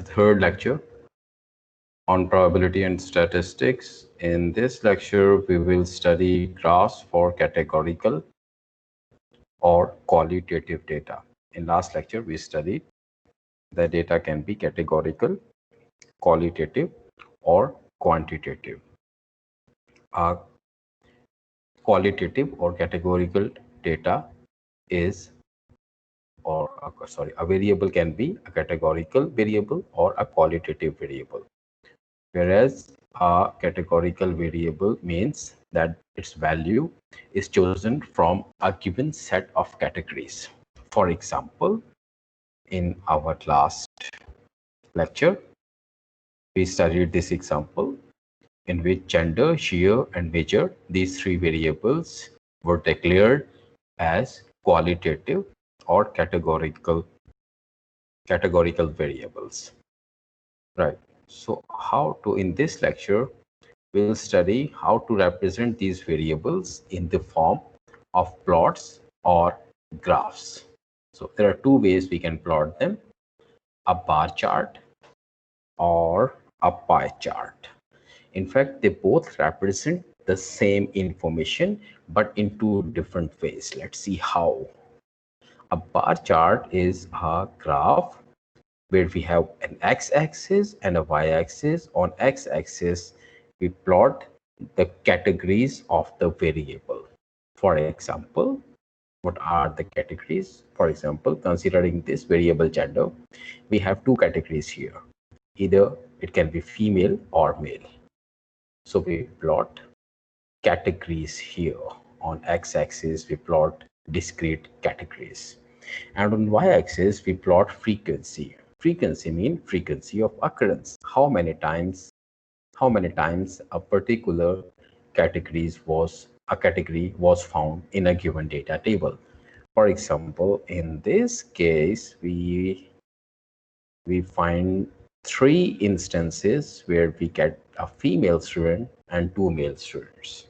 the third lecture on probability and statistics. In this lecture, we will study graphs for categorical or qualitative data. In last lecture, we studied that data can be categorical, qualitative, or quantitative. Qualitative or categorical data is a variable can be a categorical variable or a qualitative variable, whereas a categorical variable means that its value is chosen from a given set of categories. For example, in our last lecture, we studied this example in which gender, shear, and major, these three variables, were declared as qualitative or categorical variables. Right. So how to, in this lecture, we'll study how to represent these variables in the form of plots or graphs. So there are two ways we can plot them: a bar chart or a pie chart. In fact, they both represent the same information, but in two different ways. Let's see how. A bar chart is a graph where we have an x-axis and a y-axis. On x-axis, we plot the categories of the variable. For example, what are the categories? For example, considering this variable gender, we have two categories here. Either it can be female or male. So we plot categories here. On x-axis, we plot discrete categories. And on y-axis, we plot frequency. Frequency means frequency of occurrence. How many times a particular category was found in a given data table. For example, in this case, we find 3 instances where we get a female student and 2 male students.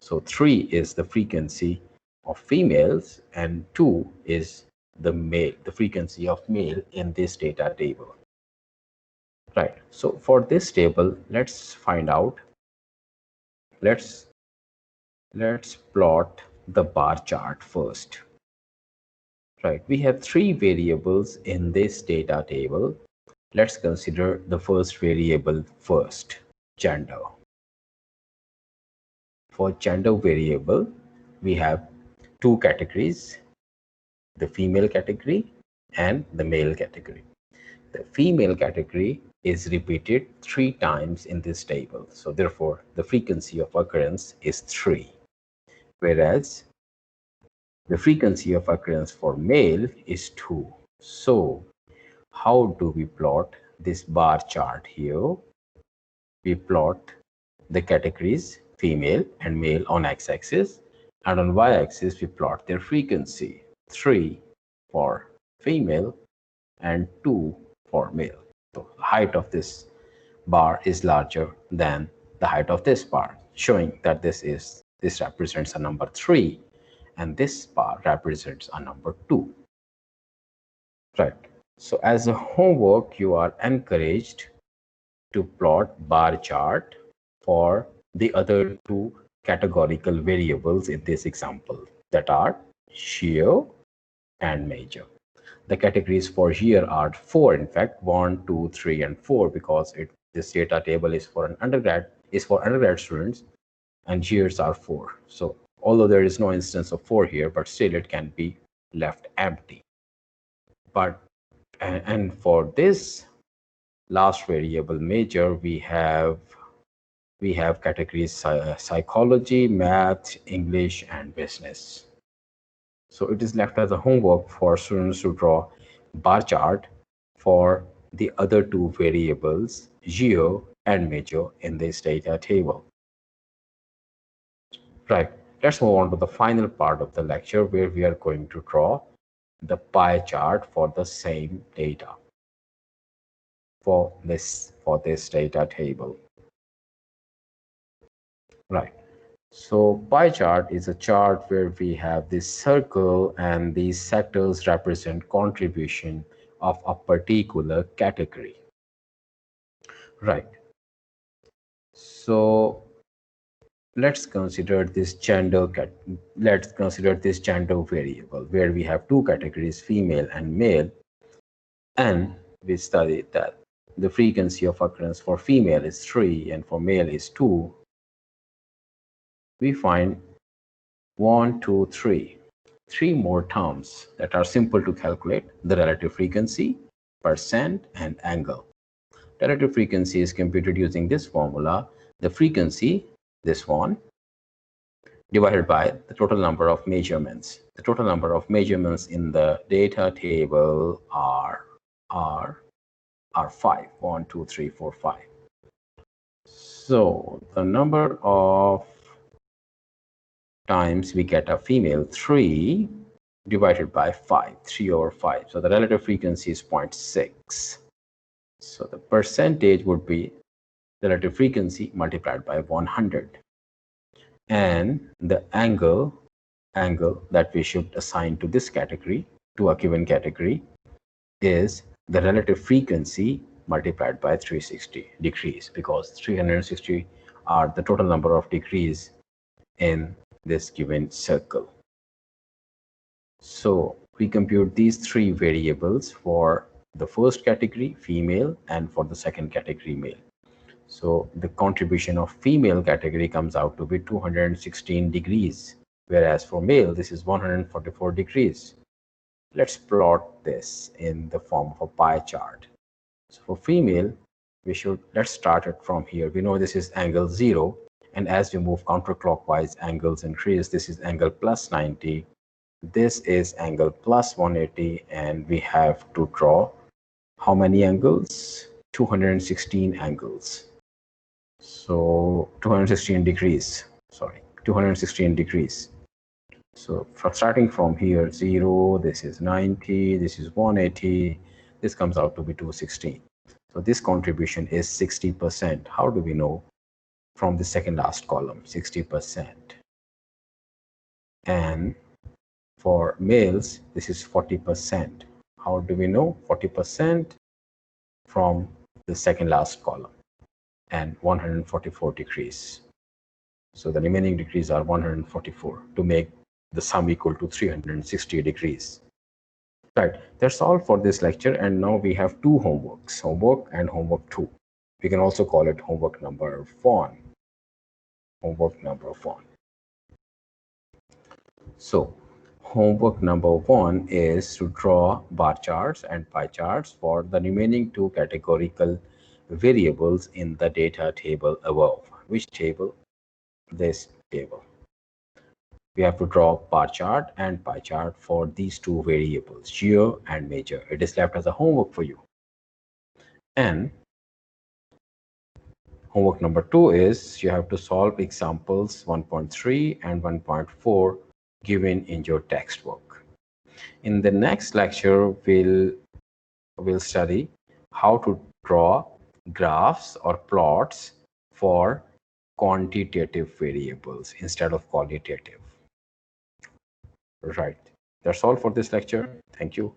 So 3 is the frequency of females and 2 is the frequency of male in this data table. Right. So for this table, let's find out. Let's plot the bar chart first. Right. We have 3 variables in this data table. Let's consider the first variable first, gender. For gender variable, we have 2 categories, the female category and the male category. The female category is repeated 3 times in this table. So therefore, the frequency of occurrence is 3. Whereas the frequency of occurrence for male is 2. So how do we plot this bar chart here? We plot the categories female and male on x-axis, and on y-axis we plot their frequency, 3 for female and 2 for male. So the height of this bar is larger than the height of this bar, showing that this represents a number 3 and this bar represents a number 2. Right. So as a homework, you are encouraged to plot bar chart for the other 2 categorical variables in this example, that are shear and major. The categories for shear are 4, in fact, 1, 2, 3, and 4, because this data table is for undergrad students, and shears are 4. So although there is no instance of 4 here, but still it can be left empty. But and for this last variable major, we have categories psychology, math, English, and business. So it is left as a homework for students to draw bar chart for the other 2 variables, shear and major, in this data table. Right. Let's move on to the final part of the lecture, where we are going to draw the pie chart for the same data for this data table. Right. So pie chart is a chart where we have this circle and these sectors represent contribution of a particular category. Right. So let's consider this gender variable where we have two categories, female and male, and we studied that the frequency of occurrence for female is 3 and for male is 2. We find 1, 2, 3, three more terms that are simple to calculate: the relative frequency, percent, and angle. Relative frequency is computed using this formula: the frequency, this one, divided by the total number of measurements. The total number of measurements in the data table are 5. 1, 2, 3, 4, 5. So the number of times we get a female, 3 divided by 5, 3 over 5. So the relative frequency is 0.6. So the percentage would be the relative frequency multiplied by 100. And the angle that we should assign to this category, to a given category, is the relative frequency multiplied by 360 degrees, because 360 are the total number of degrees in this given circle. So we compute these three variables for the first category, female, and for the second category, male. So the contribution of female category comes out to be 216 degrees, whereas for male this is 144 degrees. Let's plot this in the form of a pie chart. So for female, let's start it from here. We know this is angle 0, and as we move counterclockwise, angles increase. This is angle plus 90. This is angle plus 180, and we have to draw how many angles? 216 angles. So 216 degrees, sorry, 216 degrees. So starting from here, 0, this is 90, this is 180, this comes out to be 216. So this contribution is 60%. How do we know? From the second last column, 60%. And for males, this is 40%. How do we know? 40% from the second last column, and 144 degrees. So the remaining degrees are 144 to make the sum equal to 360 degrees. Right, that's all for this lecture, and now we have two homeworks, homework and homework 2. We can also call it homework number 1. Homework number 1. So homework number 1 is to draw bar charts and pie charts for the remaining two categorical variables in the data table above. Which table? This table. We have to draw bar chart and pie chart for these two variables, geo and major. It is left as a homework for you. And homework number 2 is you have to solve examples 1.3 and 1.4 given in your textbook. In the next lecture, we'll study how to draw graphs or plots for quantitative variables instead of qualitative. Right. That's all for this lecture. Thank you.